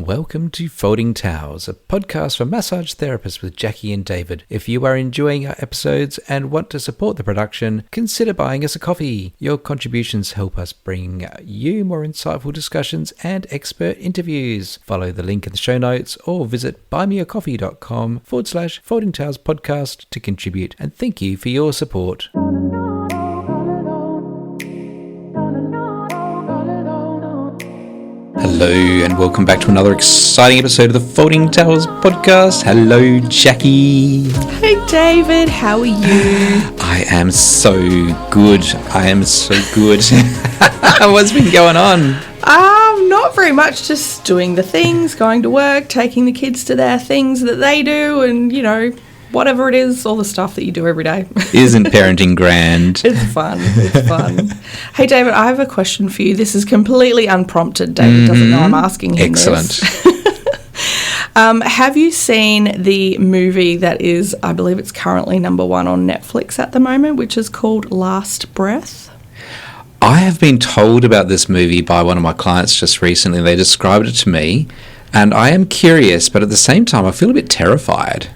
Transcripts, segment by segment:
Welcome to Folding Towels, a podcast for massage therapists with Jackie and David. If you are enjoying our episodes and want to support the production, consider buying us a coffee. Your contributions help us bring you more insightful discussions and expert interviews. Follow the link in the show notes or visit buymeacoffee.com/Folding Towels podcast to contribute, and thank you for your support. Hello and welcome back to another exciting episode of the Folding Towels podcast. Hello, Jackie. Hey, David. How are you? I am so good. What's been going on? Not very much. Just doing the things, going to work, taking the kids to their things that they do, and, you know, whatever it is, all the stuff that you do every day. Isn't parenting grand? It's fun. Hey, David, I have a question for you. This is completely unprompted. David doesn't know I'm asking him Excellent. this. Have you seen the movie that is, I believe it's currently number one on Netflix at the moment, which is called Last Breath? I have been told about this movie by one of my clients just recently. They described it to me, and I am curious, but at the same time, I feel a bit terrified.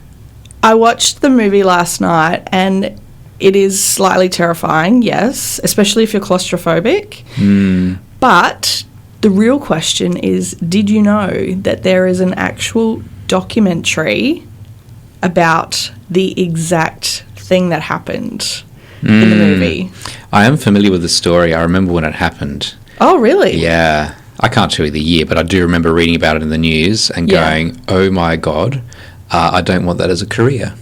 I watched the movie last night, and it is slightly terrifying, yes, especially if you're claustrophobic. But the real question is, did you know that there is an actual documentary about the exact thing that happened in the movie? I am familiar with the story. I remember when it happened. Oh, really? Yeah. I can't tell you the year, but I do remember reading about it in the news and going, oh my God. I don't want that as a career.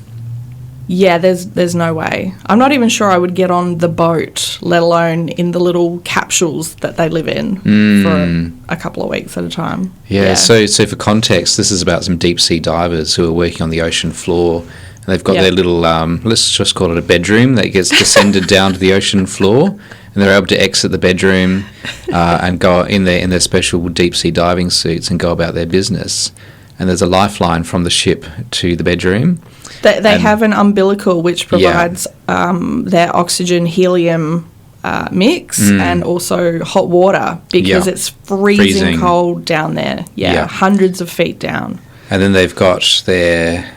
Yeah, there's no way. I'm not even sure I would get on the boat, let alone in the little capsules that they live in for a couple of weeks at a time. Yeah. So for context, this is about some deep sea divers who are working on the ocean floor. And they've got their little, let's just call it a bedroom that gets descended down to the ocean floor. And they're able to exit the bedroom and go in their special deep sea diving suits and go about their business. And there's a lifeline from the ship to the bedroom. They have an umbilical which provides their oxygen helium mix and also hot water because it's freezing cold down there. Yeah, hundreds of feet down. And then they've got their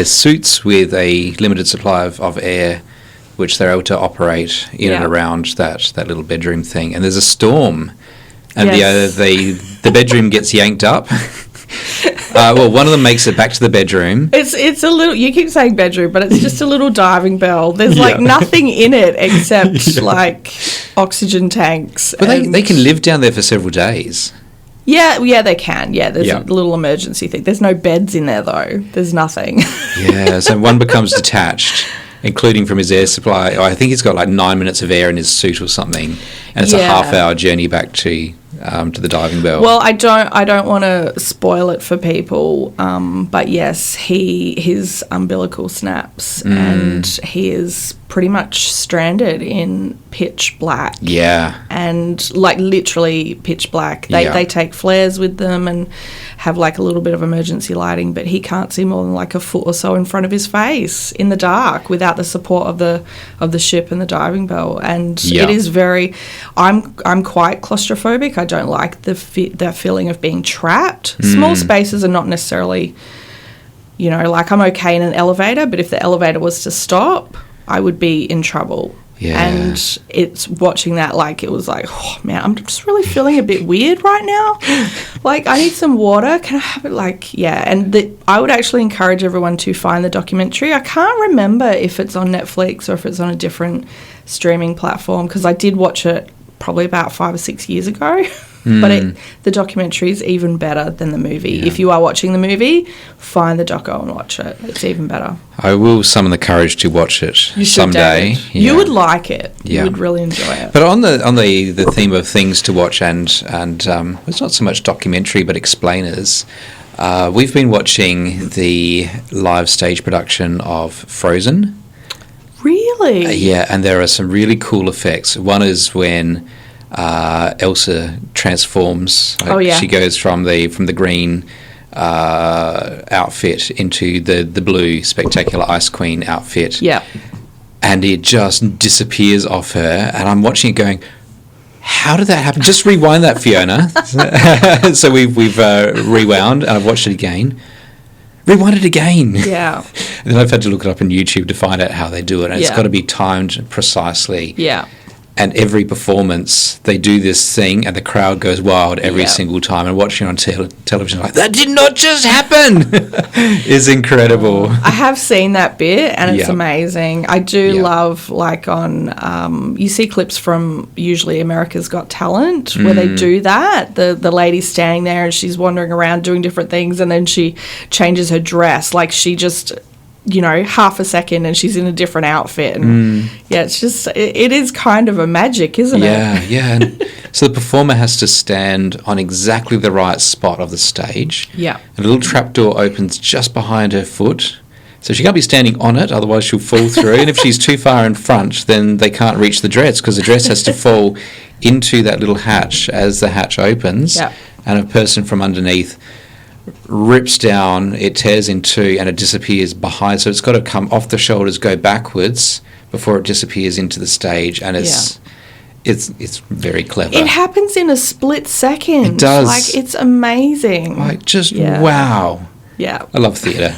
suits with a limited supply of air, which they're able to operate in and around that little bedroom thing. And there's a storm, and the bedroom gets yanked up. Well, one of them makes it back to the bedroom. It's a little, you keep saying bedroom, but it's just a little diving bell. There's like nothing in it except like oxygen tanks. But they can live down there for several days. Yeah, they can. Yeah, there's a little emergency thing. There's no beds in there though. There's nothing. Yeah, so one becomes detached, including from his air supply. I think he's got like 9 minutes of air in his suit or something, and it's a half-hour journey back to the diving bell. Well, I don't want to spoil it for people, but yes, his umbilical snaps and he is pretty much stranded in pitch black. Yeah. And like literally pitch black. They take flares with them and have like a little bit of emergency lighting, but he can't see more than like a foot or so in front of his face in the dark without the support of the ship and the diving bell. And it is very, I'm quite claustrophobic. I don't like that feeling of being trapped. Small spaces are not necessarily, you know, like I'm okay in an elevator, but if the elevator was to stop, I would be in trouble. Yeah. And it's watching that, like, it was like, oh, man, I'm just really feeling a bit weird right now. Like, I need some water. Can I have it? Like, yeah. And I would actually encourage everyone to find the documentary. I can't remember if it's on Netflix or if it's on a different streaming platform because I did watch it probably about 5 or 6 years ago. But the documentary is even better than the movie. Yeah. If you are watching the movie, find the doco and watch it. It's even better. I will summon the courage to watch it someday. Yeah. You would like it. Yeah. You would really enjoy it. But on the theme of things to watch and it's not so much documentary but explainers, we've been watching the live stage production of Frozen. Really? Yeah, and there are some really cool effects. One is when Elsa transforms. She goes from the green outfit into the blue spectacular Ice Queen outfit. Yeah. And it just disappears off her, and I'm watching it going, How did that happen? Just rewind that, Fiona. So we've rewound, and I've watched it again. Rewind it again. Yeah. And then I've had to look it up on YouTube to find out how they do it. And it's got to be timed precisely. Yeah. And every performance, they do this thing, and the crowd goes wild every single time. And watching on television, like, that did not just happen, is incredible. I have seen that bit, and it's amazing. I do love, like, on, you see clips from usually America's Got Talent, where they do that. The lady's standing there, and she's wandering around doing different things, and then she changes her dress. Like, she just... half a second and she's in a different outfit. And it's just, it is kind of a magic, isn't it? Yeah. And so the performer has to stand on exactly the right spot of the stage. Yeah. And a little trapdoor opens just behind her foot. So she can't be standing on it, otherwise she'll fall through. And if she's too far in front, then they can't reach the dress, because the dress has to fall into that little hatch as the hatch opens. Yeah. And a person from underneath rips down, it tears in two, and it disappears behind. So it's got to come off the shoulders, go backwards before it disappears into the stage, and it's very clever. It happens in a split second. It does. Like, it's amazing. Like, just wow. Yeah. I love theatre.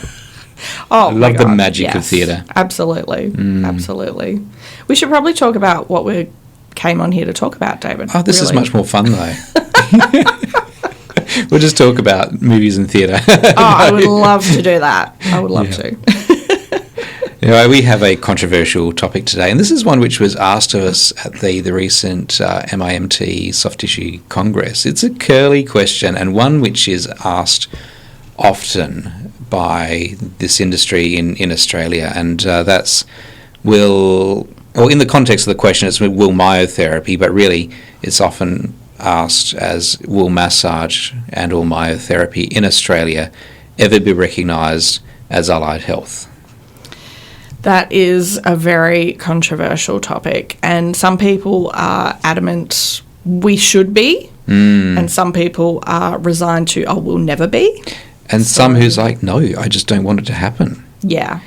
Oh, I love the magic of theatre. Absolutely. Absolutely. We should probably talk about what we came on here to talk about, David. Oh, this is much more fun, though. We'll just talk about movies and theatre. I would love to do that. I would love to. Anyway, we have a controversial topic today, and this is one which was asked of us at the recent MIMT Soft Tissue Congress. It's a curly question, and one which is asked often by this industry in Australia, and that's in the context of the question, it's will myotherapy, but really it's often asked as will massage and or myotherapy in Australia ever be recognised as allied health? That is a very controversial topic, and some people are adamant we should be, and some people are resigned to, we'll never be. And some who's like, no, I just don't want it to happen. Yeah.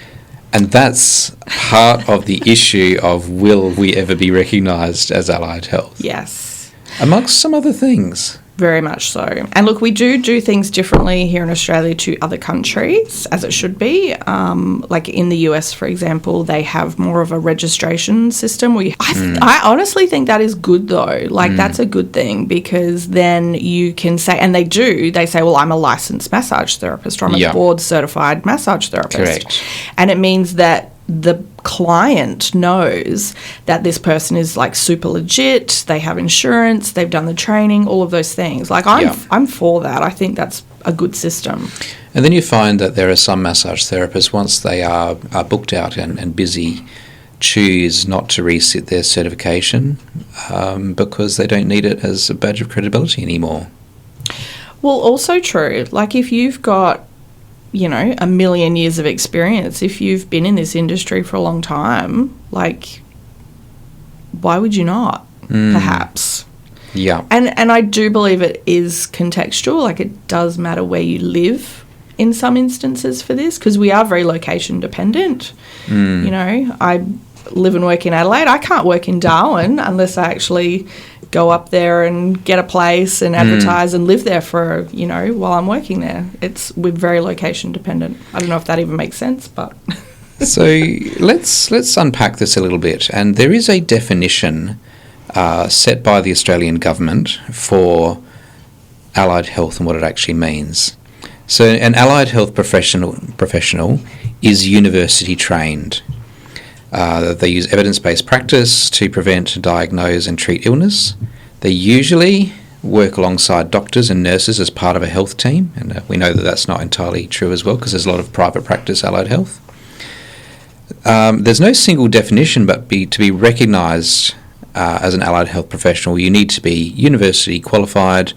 And that's part of the issue of will we ever be recognised as allied health? Yes. Amongst some other things. Very much so. And look, we do things differently here in Australia to other countries, as it should be. Like in the US, for example, they have more of a registration system. I honestly think that is good, though. Like, that's a good thing, because then you can say, and they say, well, I'm a licensed massage therapist, or I'm a board-certified massage therapist. Correct. And it means that the client knows that this person is like super legit, they have insurance, they've done the training, all of those things. Like, I'm for that. I think that's a good system. And then you find that there are some massage therapists, once they are booked out and busy, choose not to resit their certification because they don't need it as a badge of credibility anymore. Well, also true. Like, if you've got a million years of experience, if you've been in this industry for a long time, like, why would you not? Perhaps. Yeah. And I do believe it is contextual. Like, it does matter where you live in some instances for this, because we are very location dependent. I live and work in Adelaide. I can't work in Darwin unless I actually go up there and get a place and advertise and live there for, while I'm working there. We're very location dependent. I don't know if that even makes sense, but... So let's unpack this a little bit. And there is a definition set by the Australian government for allied health and what it actually means. So an allied health professional is university trained. They use evidence-based practice to prevent, diagnose and treat illness. They usually work alongside doctors and nurses as part of a health team, and we know that that's not entirely true as well, because there's a lot of private practice allied health. There's no single definition, but to be recognised as an allied health professional, you need to be university qualified,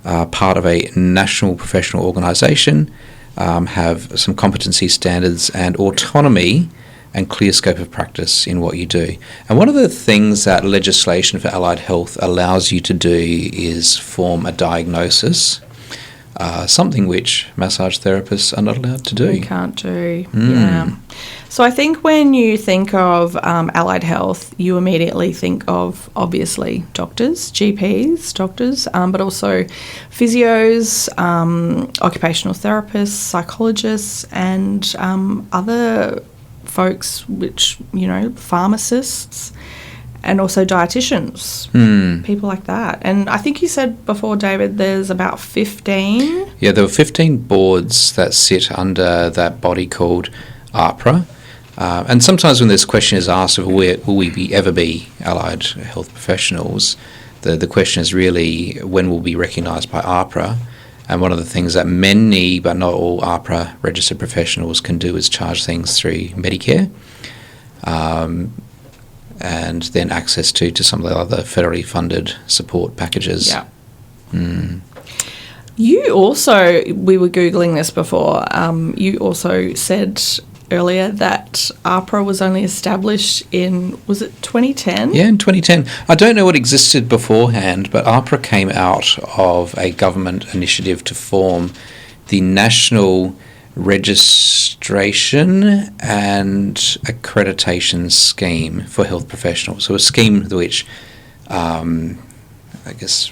part of a national professional organisation, have some competency standards and autonomy and clear scope of practice in what you do. And one of the things that legislation for allied health allows you to do is form a diagnosis something which massage therapists are not allowed to do. We can't do, yeah. So I think when you think of allied health, you immediately think of, obviously, doctors, GPs, doctors, but also physios, occupational therapists, psychologists, and other folks, which, pharmacists, and also dietitians, people like that. And I think you said before, David, there's about 15? Yeah, there were 15 boards that sit under that body called AHPRA. And sometimes when this question is asked of will we ever be allied health professionals, the question is really when we'll be recognised by AHPRA. And one of the things that many, but not all, AHPRA registered professionals can do is charge things through Medicare. And then access to some of the other federally funded support packages. Yeah. You also, we were Googling this before, you also said earlier that AHPRA was only established in, was it 2010? Yeah, in 2010. I don't know what existed beforehand, but AHPRA came out of a government initiative to form the National Registration and Accreditation Scheme for Health Professionals. So a scheme which, I guess,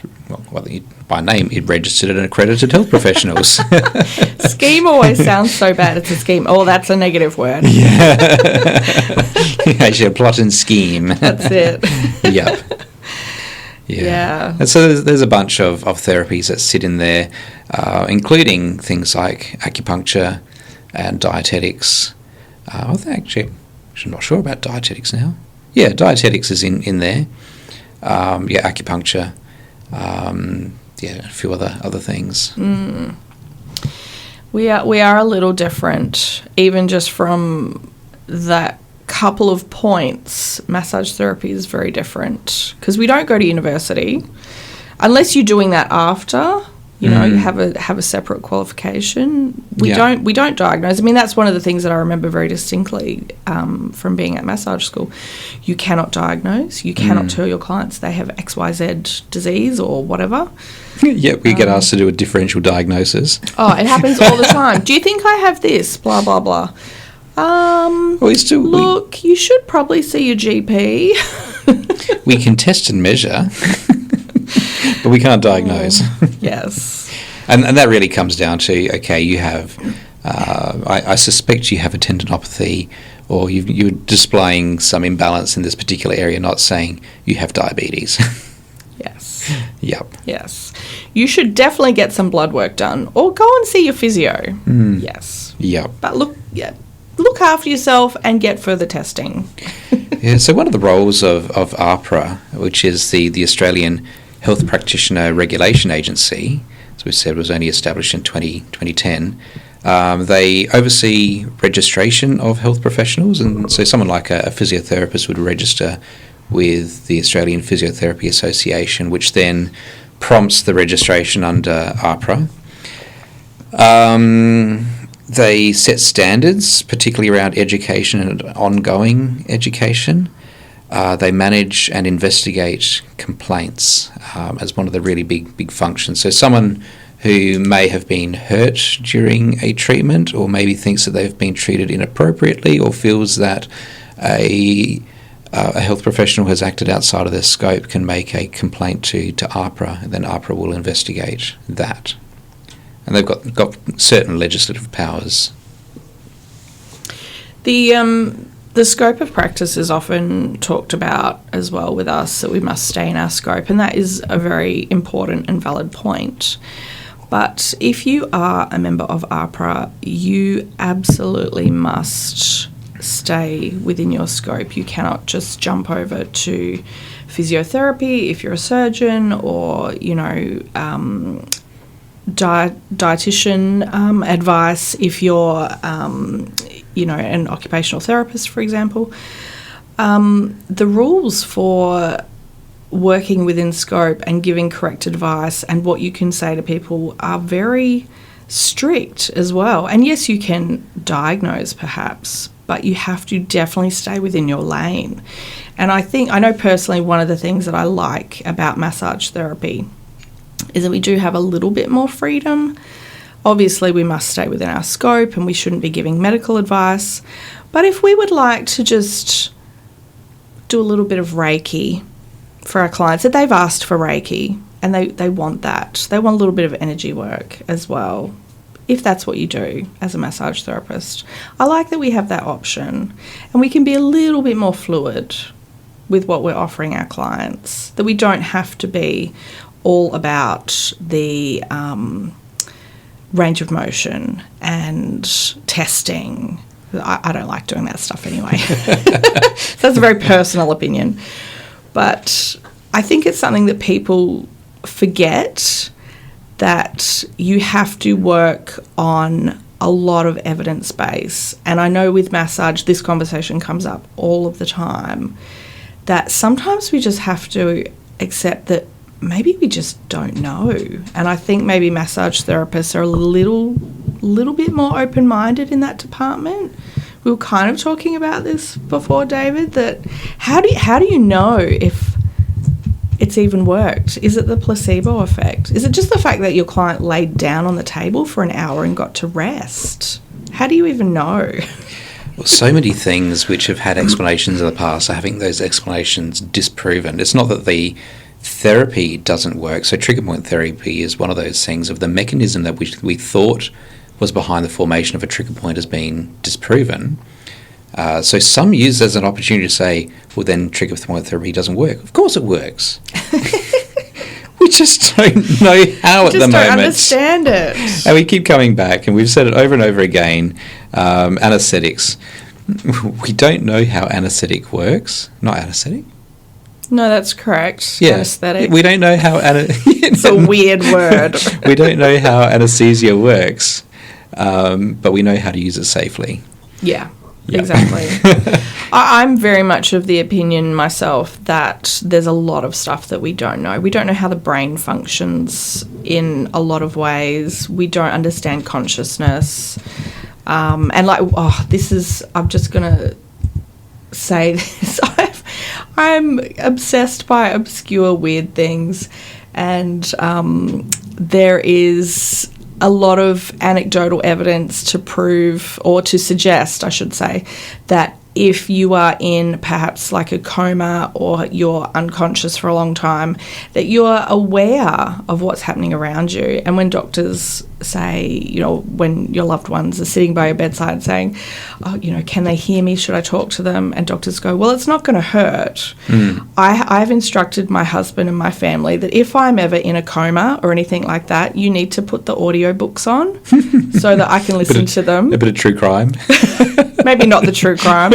by name, it registered and accredited health professionals. Scheme always sounds so bad. It's a scheme. Oh, that's a negative word. Yeah. Actually, a plot and scheme. That's it. Yep. Yeah. And so there's a bunch of therapies that sit in there, including things like acupuncture and dietetics. I'm not sure about dietetics now. Yeah, dietetics is in there. Acupuncture. A few other things. We are a little different, even just from that couple of points. Massage therapy is very different because we don't go to university unless you're doing that after. You have a separate qualification. We don't diagnose. I mean, that's one of the things that I remember very distinctly from being at massage school. You cannot diagnose. You cannot tell your clients they have XYZ disease or whatever. Yeah, we get asked to do a differential diagnosis. Oh, it happens all the time. Do you think I have this? Blah, blah, blah. You should probably see your GP. We can test and measure. But we can't diagnose. Yes. And that really comes down to, okay, you have, I suspect you have a tendinopathy, or you're displaying some imbalance in this particular area, not saying you have diabetes. Yes. Yep. Yes. You should definitely get some blood work done, or go and see your physio. Yes. Yep. But look after yourself and get further testing. Yeah, so one of the roles of AHPRA, which is the Australian Health Practitioner Regulation Agency, as we said, was only established in 2010. They oversee registration of health professionals, and so someone like a physiotherapist would register with the Australian Physiotherapy Association, which then prompts the registration under AHPRA. They set standards, particularly around education and ongoing education. They manage and investigate complaints as one of the really big functions. So someone who may have been hurt during a treatment, or maybe thinks that they've been treated inappropriately, or feels that a health professional has acted outside of their scope, can make a complaint to AHPRA, and then AHPRA will investigate that. And they've got certain legislative powers. The scope of practice is often talked about as well with us, that we must stay in our scope, and that is a very important and valid point. But if you are a member of AHPRA, you absolutely must stay within your scope. You cannot just jump over to physiotherapy if you're a surgeon, or, dietitian advice if you're an occupational therapist, for example. The rules for working within scope and giving correct advice and what you can say to people are very strict as well. And yes, you can diagnose perhaps, but you have to definitely stay within your lane. And I know personally one of the things that I like about massage therapy is that we do have a little bit more freedom Obviously, we must stay within our scope and we shouldn't be giving medical advice. But if we would like to just do a little bit of Reiki for our clients, that they've asked for Reiki and they want that. They want a little bit of energy work as well, if that's what you do as a massage therapist. I like that we have that option and we can be a little bit more fluid with what we're offering our clients, that we don't have to be all about the range of motion and testing. I don't like doing that stuff anyway. So that's a very personal opinion. But I think it's something that people forget, that you have to work on a lot of evidence base. And I know with massage, this conversation comes up all of the time, that sometimes we just have to accept that maybe we just don't know. And I think maybe massage therapists are a little bit more open-minded in that department. We were kind of talking about this before, David, that how do you know if it's even worked? Is it the placebo effect? Is it just the fact that your client laid down on the table for an hour and got to rest? How do you even know? Well, so many things which have had explanations in the past are having those explanations disproven. It's not that the therapy doesn't work. So trigger point therapy is one of those things of the mechanism that we thought was behind the formation of a trigger point has been disproven. So some use it as an opportunity to say, well, then trigger point therapy doesn't work. Of course it works. We just don't know how at the moment. Just don't understand it. And we keep coming back, and we've said it over and over again, anaesthetics. We don't know how anaesthetic works. Not anaesthetic? No, that's correct. Yeah. Anaesthetic. We don't know how... It's a weird word. We don't know how anaesthesia works, but we know how to use it safely. Yeah. Exactly. I'm very much of the opinion myself that there's a lot of stuff that we don't know. We don't know how the brain functions in a lot of ways. We don't understand consciousness. I'm just going to say this. I'm obsessed by obscure, weird things. And there is a lot of anecdotal evidence to prove, or to suggest, I should say, that if you are in perhaps like a coma or you're unconscious for a long time, that you're aware of what's happening around you. And when doctors say, you know, when your loved ones are sitting by your bedside saying, oh, you know, can they hear me? Should I talk to them? And doctors go, well, it's not going to hurt. I've instructed my husband and my family that if I'm ever in a coma or anything like that, you need to put the audio books on so that I can listen to them. A bit of true crime. Maybe not the true crime.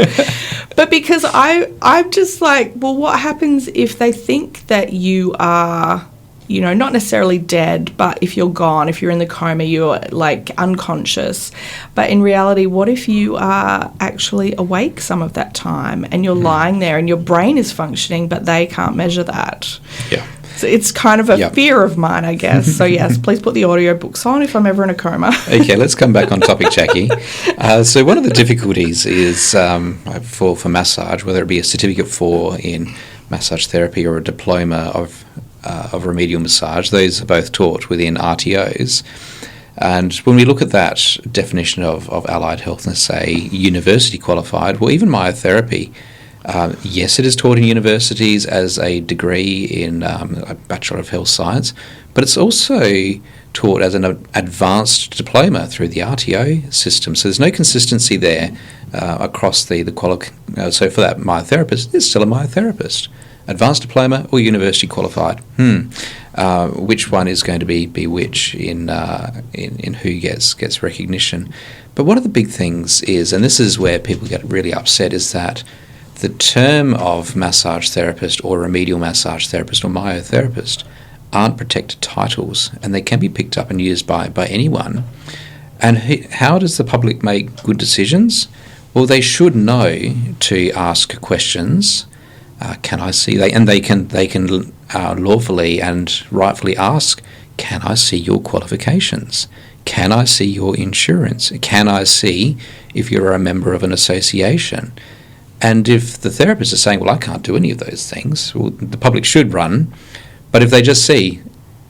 But because I'm just like, well, what happens if they think that you are, you know, not necessarily dead, but if you're gone, if you're in the coma, you're like unconscious. But in reality, what if you are actually awake some of that time and you're lying there and your brain is functioning, but they can't measure that? Yeah. So it's kind of a fear of mine, I guess. So yes, please put the audio books on if I'm ever in a coma. Okay, let's come back on topic, Jackie. So one of the difficulties is for massage, whether it be a certificate 4 in massage therapy or a diploma of remedial massage, those are both taught within RTOs. And when we look at that definition of allied health and say university qualified, well, even myotherapy, yes, it is taught in universities as a degree in a Bachelor of Health Science, but it's also taught as an advanced diploma through the RTO system. So there's no consistency there across the so for that myotherapist, it's still a myotherapist. Advanced diploma or university qualified? Which one is going to be which in who gets recognition? But one of the big things is, and this is where people get really upset, is that the term of massage therapist or remedial massage therapist or myotherapist aren't protected titles, and they can be picked up and used by anyone. And how does the public make good decisions? Well, they should know to ask questions. Can I see? They can lawfully and rightfully ask, can I see your qualifications? Can I see your insurance? Can I see if you're a member of an association? And if the therapist is saying, well, I can't do any of those things, well, the public should run. But if they just see,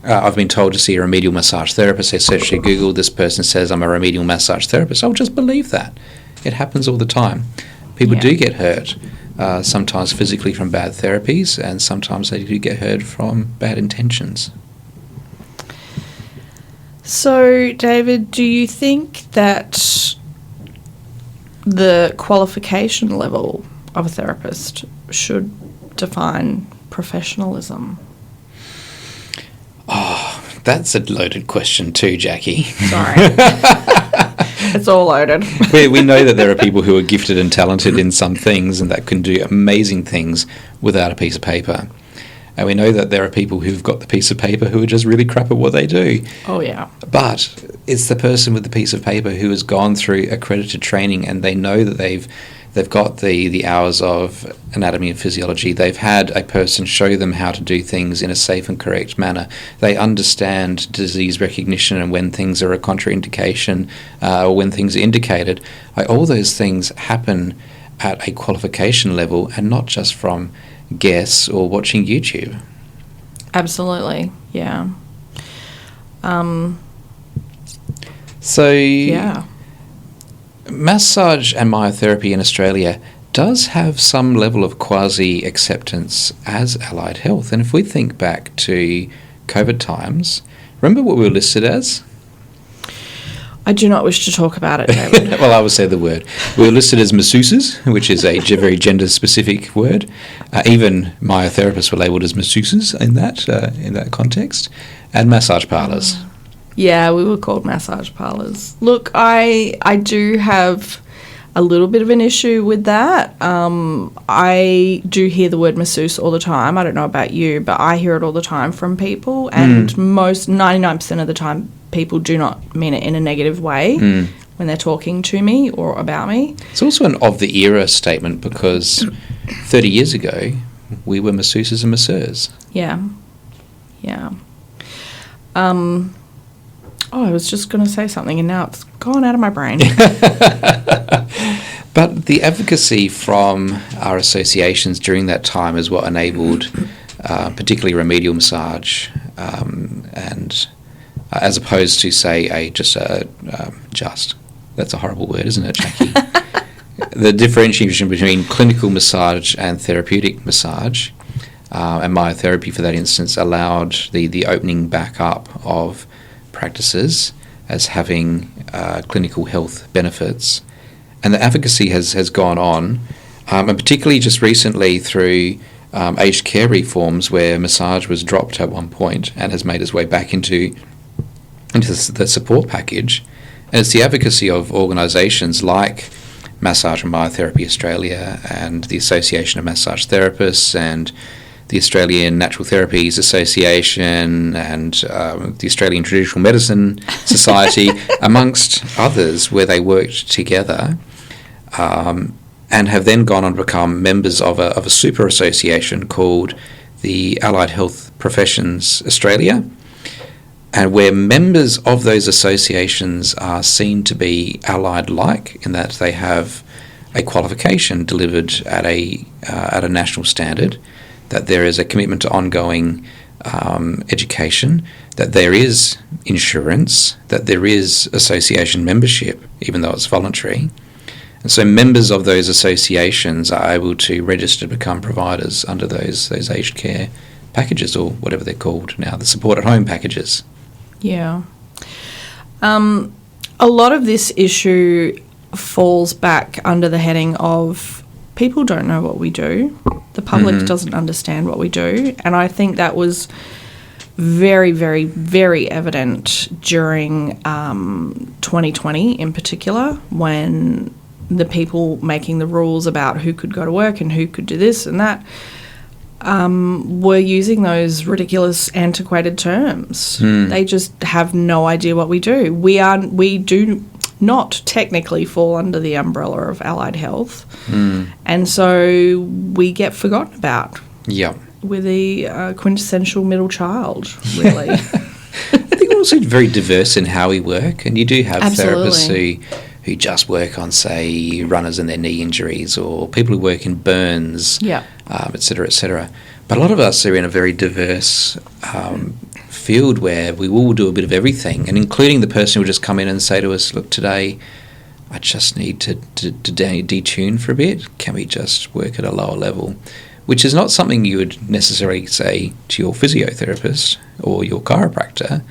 I've been told to see a remedial massage therapist. I essentially Google, this person says I'm a remedial massage therapist. I'll just believe that. It happens all the time. People do get hurt, sometimes physically from bad therapies, and sometimes they do get hurt from bad intentions. So, David, do you think that the qualification level of a therapist should define professionalism? Oh, that's a loaded question too, Jackie. Sorry. It's all loaded. We know that there are people who are gifted and talented in some things and that can do amazing things without a piece of paper. And we know that there are people who've got the piece of paper who are just really crap at what they do. Oh, yeah. But it's the person with the piece of paper who has gone through accredited training and they know that they've got the hours of anatomy and physiology. They've had a person show them how to do things in a safe and correct manner. They understand disease recognition and when things are a contraindication or when things are indicated. All those things happen at a qualification level and not just from guess or watching YouTube. Absolutely, yeah. Massage and myotherapy in Australia does have some level of quasi-acceptance as allied health. And if we think back to COVID times, remember what we were listed as? I do not wish to talk about it, David. Well, I will say the word. We were listed as masseuses, which is a very gender-specific word. Even myotherapists were labelled as masseuses in that context, and massage parlours. Yeah, we were called massage parlours. Look, I do have a little bit of an issue with that. I do hear the word masseuse all the time. I don't know about you, but I hear it all the time from people, and 99% of the time, people do not mean it in a negative way when they're talking to me or about me. It's also an of-the-era statement because 30 years ago, we were masseuses and masseurs. Yeah. I was just going to say something and now it's gone out of my brain. But the advocacy from our associations during that time is what enabled particularly remedial massage and as opposed to, say, just that's a horrible word, isn't it, Jackie? The differentiation between clinical massage and therapeutic massage and myotherapy, for that instance, allowed the opening back up of practices as having clinical health benefits. And the advocacy has gone on, and particularly just recently through aged care reforms where massage was dropped at one point and has made its way back into the support package. And it's the advocacy of organisations like Massage and Myotherapy Australia and the Association of Massage Therapists and the Australian Natural Therapies Association and the Australian Traditional Medicine Society, amongst others, where they worked together and have then gone on to become members of a super association called the Allied Health Professions Australia, and where members of those associations are seen to be allied-like in that they have a qualification delivered at a national standard, that there is a commitment to ongoing education, that there is insurance, that there is association membership, even though it's voluntary. And so members of those associations are able to register to become providers under those aged care packages, or whatever they're called now, the support at home packages. Yeah. A lot of this issue falls back under the heading of people don't know what we do. The public doesn't understand what we do. And I think that was very, very, very evident during 2020 in particular, when the people making the rules about who could go to work and who could do this and that were using those ridiculous antiquated terms. They just have no idea what we do. We do not technically fall under the umbrella of allied health, and so we get forgotten about. Yeah, we're the quintessential middle child, really. I think we're also very diverse in how we work, and you do have therapists who just work on, say, runners and their knee injuries, or people who work in burns, et cetera, et cetera. But a lot of us are in a very diverse field where we will do a bit of everything, and including the person who will just come in and say to us, look, today I just need to detune for a bit. Can we just work at a lower level? Which is not something you would necessarily say to your physiotherapist or your chiropractor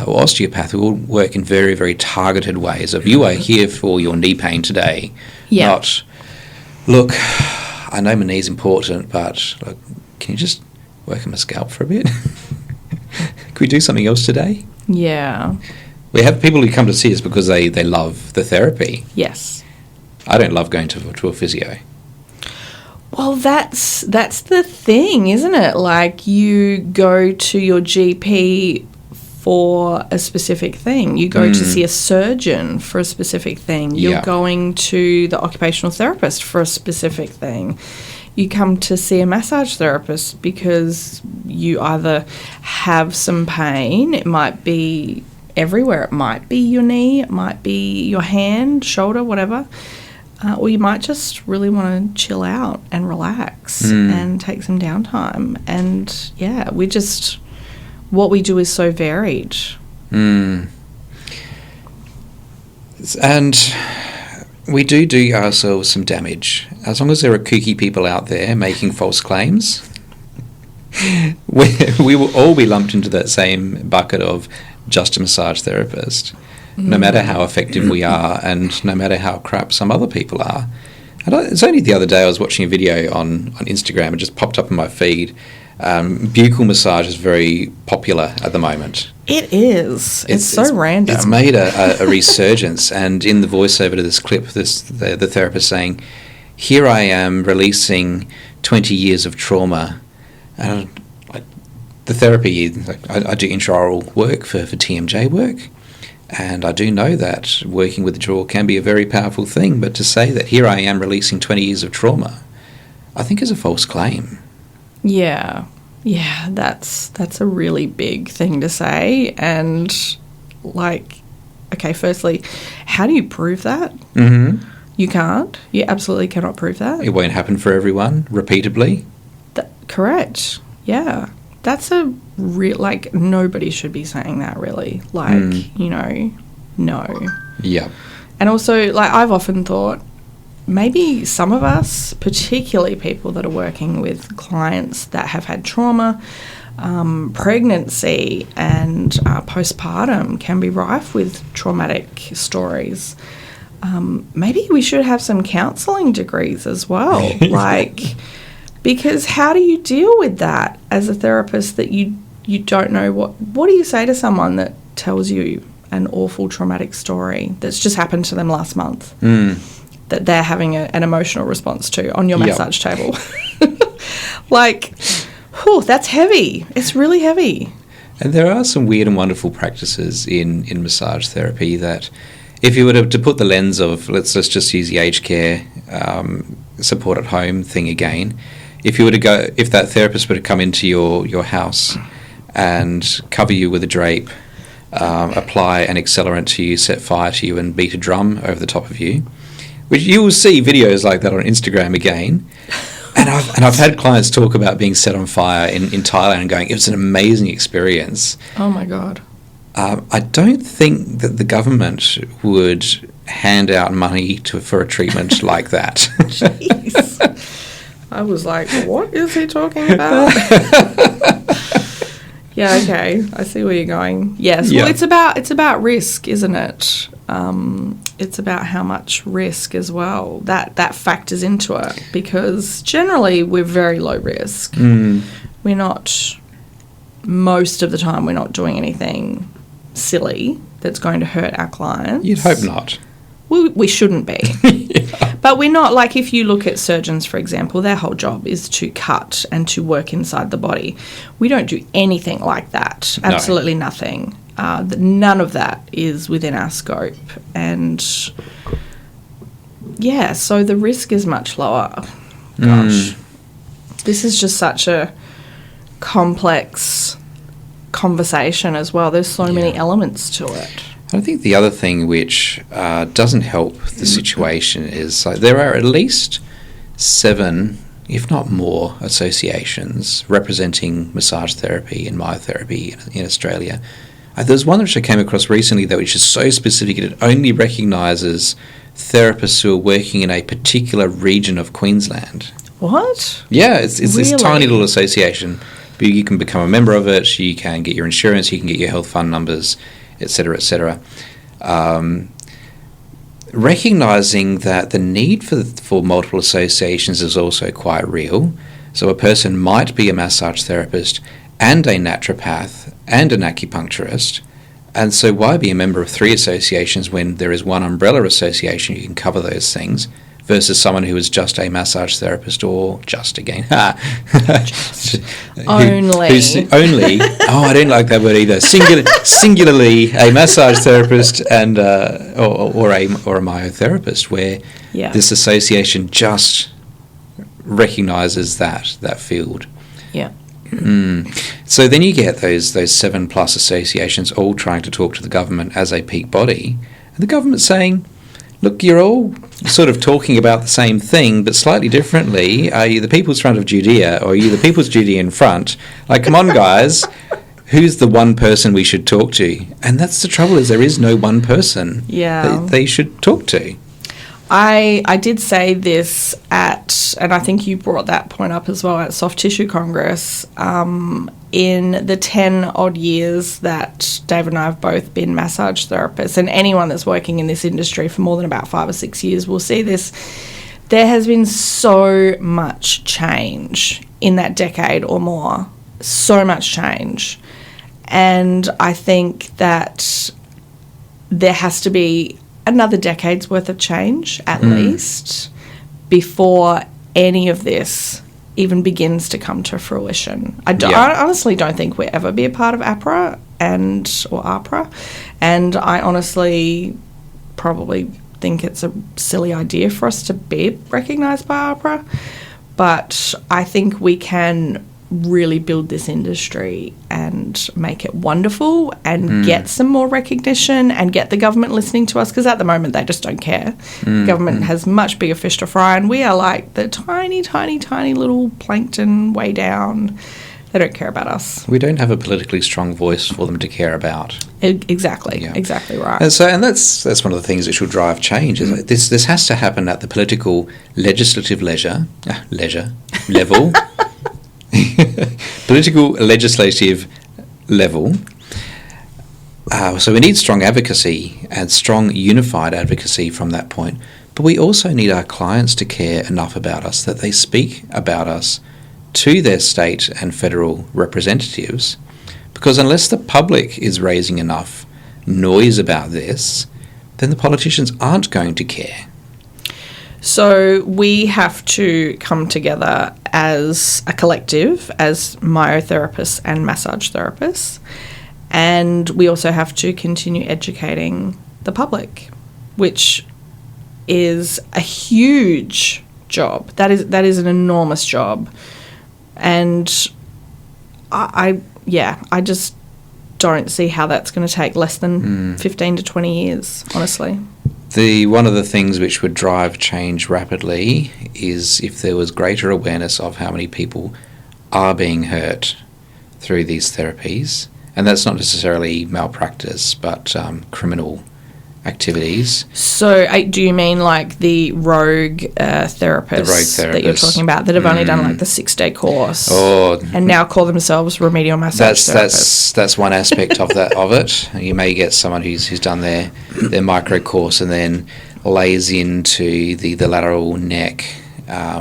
or osteopath, who will work in very, very targeted ways of, you are here for your knee pain today. Yeah. Not, look, I know my knee's important, but look, can you just work on my scalp for a bit? Can we do something else today? Yeah. We have people who come to see us because they love the therapy. Yes. I don't love going to a physio. Well, that's the thing, isn't it? Like, you go to your GP for a specific thing. You go to see a surgeon for a specific thing. You're going to the occupational therapist for a specific thing. You come to see a massage therapist because you either have some pain. It might be everywhere. It might be your knee. It might be your hand, shoulder, whatever. Or you might just really want to chill out and relax and take some downtime. And, yeah, what we do is so varied. And we do ourselves some damage. As long as there are kooky people out there making false claims, we will all be lumped into that same bucket of just a massage therapist, no matter how effective we are and no matter how crap some other people are. And it's only the other day I was watching a video on Instagram. It just popped up in my feed. Buccal massage is very popular at the moment. It is. It's so random. It's made a resurgence, and in the voiceover to this clip, the therapist saying, "Here I am releasing 20 years of trauma." And the therapy, I do intraoral work for TMJ work, and I do know that working with the jaw can be a very powerful thing. But to say that here I am releasing 20 years of trauma, I think is a false claim. Yeah, that's a really big thing to say. And, okay, firstly, how do you prove that? Mm-hmm. You can't. You absolutely cannot prove that. It won't happen for everyone, repeatedly. Correct. Yeah. That's nobody should be saying that, really. No. Yeah. And also, I've often thought, maybe some of us, particularly people that are working with clients that have had trauma, pregnancy and postpartum can be rife with traumatic stories. Maybe we should have some counselling degrees as well. Because how do you deal with that as a therapist that you don't know what do you say to someone that tells you an awful traumatic story that's just happened to them last month? That they're having an emotional response to on your massage table. That's heavy. It's really heavy. And there are some weird and wonderful practices in massage therapy that, if you were to put the lens of, let's just use the aged care support at home thing again, if that therapist were to come into your house and cover you with a drape, apply an accelerant to you, set fire to you, and beat a drum over the top of you, which you will see videos like that on Instagram again. And I've had clients talk about being set on fire in Thailand and going, it was an amazing experience. Oh, my God. I don't think that the government would hand out money for a treatment like that. Jeez. I was like, what is he talking about? Yeah, okay. I see where you're going. Yes. Yeah. Well, it's about risk, isn't it? It's about how much risk as well. That factors into it, because generally we're very low risk. We're not, most of the time, we're not doing anything silly that's going to hurt our clients. You'd hope not. We shouldn't be. Yeah. But we're not, like, if you look at surgeons, for example, their whole job is to cut and to work inside the body. We don't do anything like that. Absolutely nothing. None of that is within our scope. And, yeah, so the risk is much lower. Gosh. This is just such a complex conversation as well. There's so many elements to it. I think the other thing which doesn't help the situation is there are at least 7 if not more, associations representing massage therapy and myotherapy in Australia. There's one which I came across recently, though, which is so specific it only recognises therapists who are working in a particular region of Queensland. What? Yeah, it's really? This tiny little association. But you can become a member of it, you can get your insurance, you can get your health fund numbers, etc., etc. Recognising that the need for multiple associations is also quite real. So a person might be a massage therapist and a naturopath and an acupuncturist. And so why be a member of 3 associations when there is one umbrella association you can cover those things, versus someone who is just a massage therapist, or just again. Only. Oh, I don't like that word either. Singularly a massage therapist and or a myotherapist, where this association just recognises that field. Yeah. So then you get those 7+ associations all trying to talk to the government as a peak body, and the government's saying, look, you're all sort of talking about the same thing, but slightly differently. Are you the People's Front of Judea, or are you the People's Judean Front? Like, come on, guys. Who's the one person we should talk to? And that's the trouble, is there is no one person they should talk to. I did say this and I think you brought that point up as well, at Soft Tissue Congress. In the 10 odd years that Dave and I have both been massage therapists, and anyone that's working in this industry for more than about 5 or 6 years will see this, there has been so much change in that decade or more. So much change. And I think that there has to be another decade's worth of change, at least, before any of this even begins to come to fruition. I honestly don't think we'll ever be a part of AHPRA or AHPRA, and I honestly probably think it's a silly idea for us to be recognised by AHPRA, but I think we can really build this industry and make it wonderful and get some more recognition and get the government listening to us, because at the moment they just don't care. The government has much bigger fish to fry, and we are like the tiny, tiny, tiny little plankton way down. They don't care about us. We don't have a politically strong voice for them to care about. Exactly right. And that's one of the things which will drive change. Is like this has to happen at the political legislative level. Political legislative level. So we need strong advocacy and strong unified advocacy from that point. But we also need our clients to care enough about us that they speak about us to their state and federal representatives. Because unless the public is raising enough noise about this, then the politicians aren't going to care. So we have to come together as a collective, as myotherapists and massage therapists, and we also have to continue educating the public, which is a huge job. That is an enormous job, and I just don't see how that's going to take less than 15 to 20 years, honestly. One of the things which would drive change rapidly is if there was greater awareness of how many people are being hurt through these therapies. And that's not necessarily malpractice, but criminal activities. So do you mean like the rogue therapists that you're talking about that have only done like the 6-day course and now call themselves remedial massage therapists? That's one aspect of it. You may get someone who's done their micro course and then lays into the lateral neck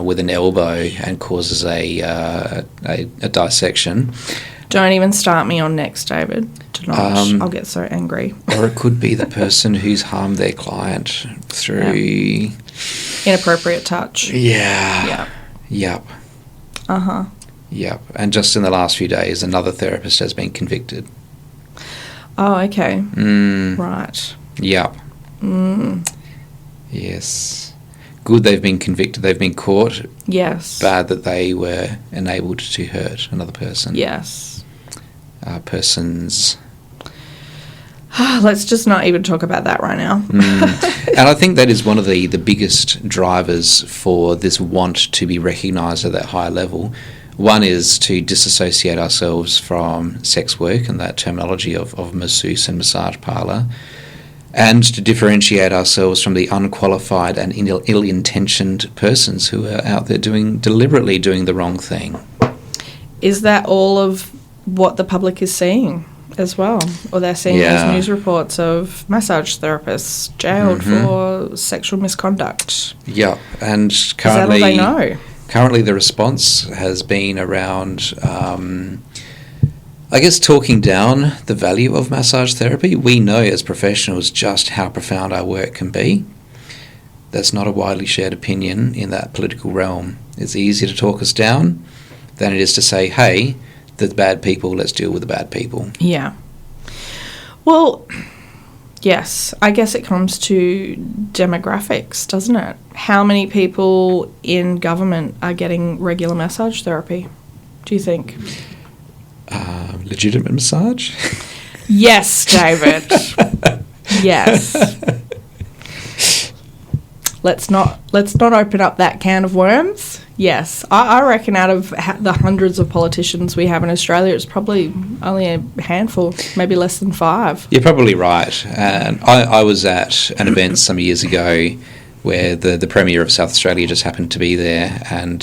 with an elbow and causes a dissection. Don't even start me on next, David. Do not. I'll get so angry. Or it could be the person who's harmed their client through inappropriate touch. Yeah. Yep. Uh-huh. Yep. And just in the last few days, another therapist has been convicted. Oh, okay. Right. Yep. Yes. Good they've been convicted. They've been caught. Yes. Bad that they were enabled to hurt another person. Yes. Persons. Let's just not even talk about that right now. And I think that is one of the biggest drivers for this want to be recognised at that higher level. One is to disassociate ourselves from sex work and that terminology of masseuse and massage parlour, and to differentiate ourselves from the unqualified and ill-intentioned persons who are out there deliberately doing the wrong thing. Is that all of what the public is seeing as well? Or they're seeing those news reports of massage therapists jailed for sexual misconduct? Yeah, and currently... Is that all they know? Currently the response has been around... I guess talking down the value of massage therapy. We know as professionals just how profound our work can be. That's not a widely shared opinion in that political realm. It's easier to talk us down than it is to say, hey, the bad people, let's deal with the bad people. Yeah. Well, yes, I guess it comes to demographics, doesn't it? How many people in government are getting regular massage therapy, do you think? Legitimate massage? Yes, David. Yes. Let's not open up that can of worms. Yes, I reckon out of the hundreds of politicians we have in Australia, it's probably only a handful, maybe less than 5. You're probably right. And I was at an event some years ago where the Premier of South Australia just happened to be there, and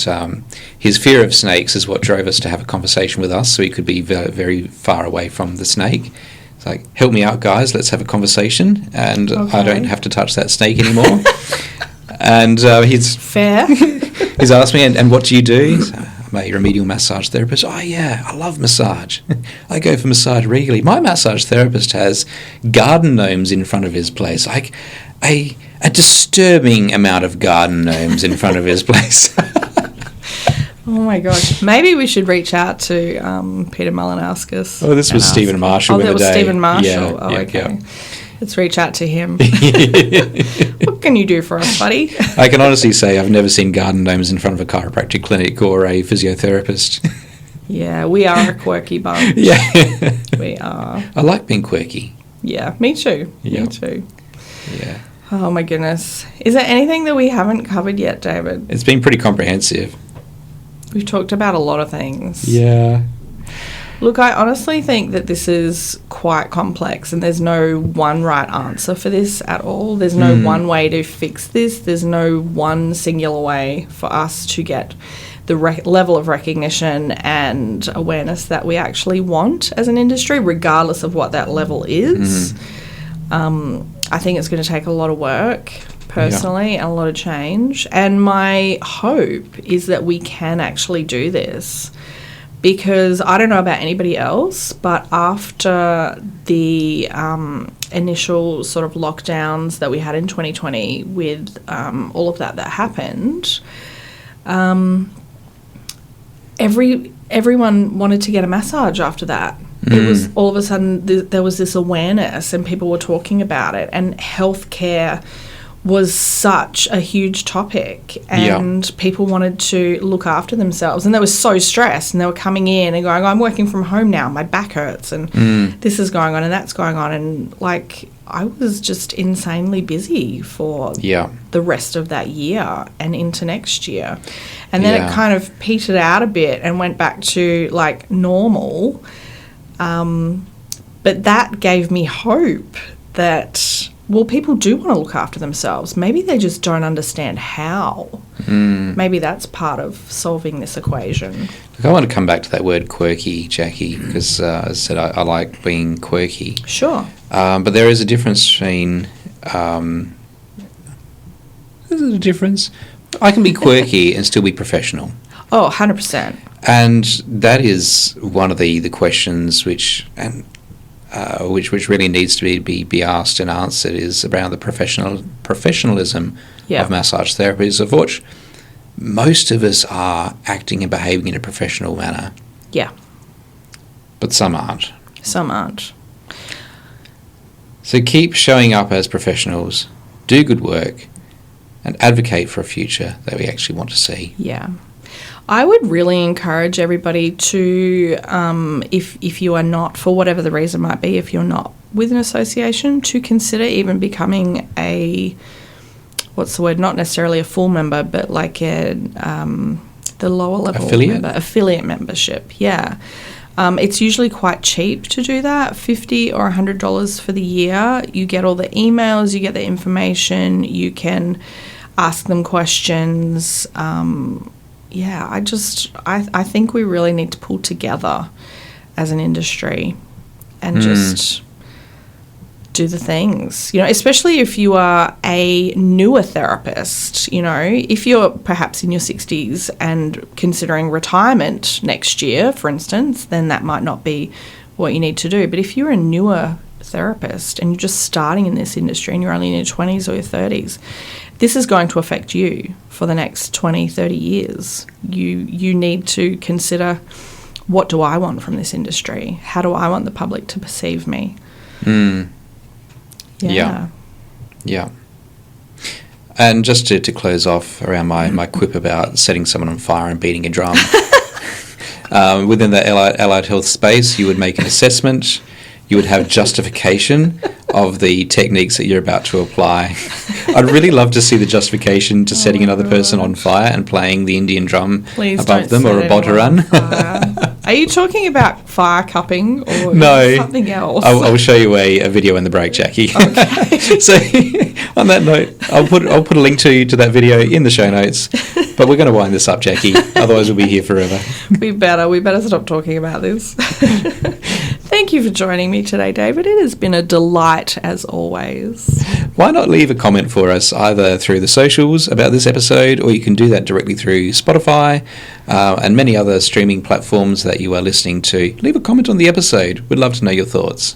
his fear of snakes is what drove us to have a conversation with us, so he could be very, very far away from the snake. It's like, help me out, guys, let's have a conversation, and I don't have to touch that snake anymore. And he's... Fair. He's asked me, and what do you do? I'm a remedial massage therapist. Oh, yeah, I love massage. I go for massage regularly. My massage therapist has garden gnomes in front of his place, like a disturbing amount of garden gnomes in front of his place. Oh my gosh. Maybe we should reach out to Peter Malinauskas. Oh, this was Stephen Marshall. Oh, that was Stephen Marshall. Yeah, okay. Yeah. Let's reach out to him. What can you do for us, buddy? I can honestly say I've never seen garden gnomes in front of a chiropractic clinic or a physiotherapist. Yeah, we are a quirky bunch. Yeah. We are. I like being quirky. Yeah, me too. Yep. Me too. Yeah. Oh my goodness. Is there anything that we haven't covered yet, David? It's been pretty comprehensive. We've talked about a lot of things. Yeah. Look, I honestly think that this is quite complex and there's no one right answer for this at all. There's no one way to fix this. There's no one singular way for us to get the level of recognition and awareness that we actually want as an industry, regardless of what that level is. I think it's going to take a lot of work, personally, and a lot of change. And my hope is that we can actually do this. Because I don't know about anybody else, but after the initial sort of lockdowns that we had in 2020 with all of that happened, everyone wanted to get a massage after that. It was all of a sudden there was this awareness and people were talking about it, and healthcare was such a huge topic, and people wanted to look after themselves, and they were so stressed, and they were coming in and going, I'm working from home now, my back hurts, and this is going on and that's going on, and like I was just insanely busy for the rest of that year and into next year, and then it kind of petered out a bit and went back to like normal, but that gave me hope that, well, people do want to look after themselves. Maybe they just don't understand how. Maybe that's part of solving this equation. Look, I want to come back to that word quirky, Jackie, because as I said, I like being quirky. Sure. But there is a difference between... there's a difference. I can be quirky and still be professional. Oh, 100%. And that is one of the questions which really needs to be asked and answered, is around the professionalism of massage therapies, of which most of us are acting and behaving in a professional manner. Yeah. But some aren't. Some aren't. So keep showing up as professionals, do good work, and advocate for a future that we actually want to see. Yeah. I would really encourage everybody to, if you are not, for whatever the reason might be, if you're not with an association, to consider even becoming not necessarily a full member, but like the lower level affiliate membership. Yeah. It's usually quite cheap to do that, $50 or $100 for the year. You get all the emails, you get the information, you can ask them questions. I think we really need to pull together as an industry and just do the things, especially if you are a newer therapist. If you're perhaps in your 60s and considering retirement next year, for instance, then that might not be what you need to do. But if you're a newer therapist and you're just starting in this industry and you're only in your 20s or your 30s, this is going to affect you for the next 20, 30 years. You need to consider, what do I want from this industry? How do I want the public to perceive me? Yeah. And just to close off around my quip about setting someone on fire and beating a drum, within the allied health space, you would make an assessment, you would have justification of the techniques that you're about to apply. I'd really love to see the justification to setting another person on fire and playing the Indian drum above them, or a botaran. Are you talking about fire cupping or something else? I'll show you a video in the break, Jackie. Okay. So on that note, I'll put a link to that video in the show notes. But we're going to wind this up, Jackie. Otherwise, we'll be here forever. We better stop talking about this. Thank you for joining me today, David. It has been a delight, as always. Why not leave a comment for us either through the socials about this episode, or you can do that directly through Spotify and many other streaming platforms that you are listening to. Leave a comment on the episode. We'd love to know your thoughts.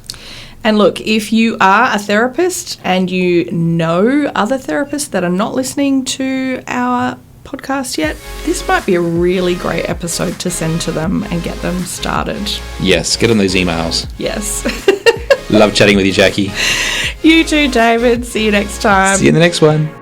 And look, if you are a therapist and you know other therapists that are not listening to our podcast yet, this might be a really great episode to send to them and get them started. Yes, get on those emails. Yes. Love chatting with you, Jackie. You too, David. See you next time. See you in the next one.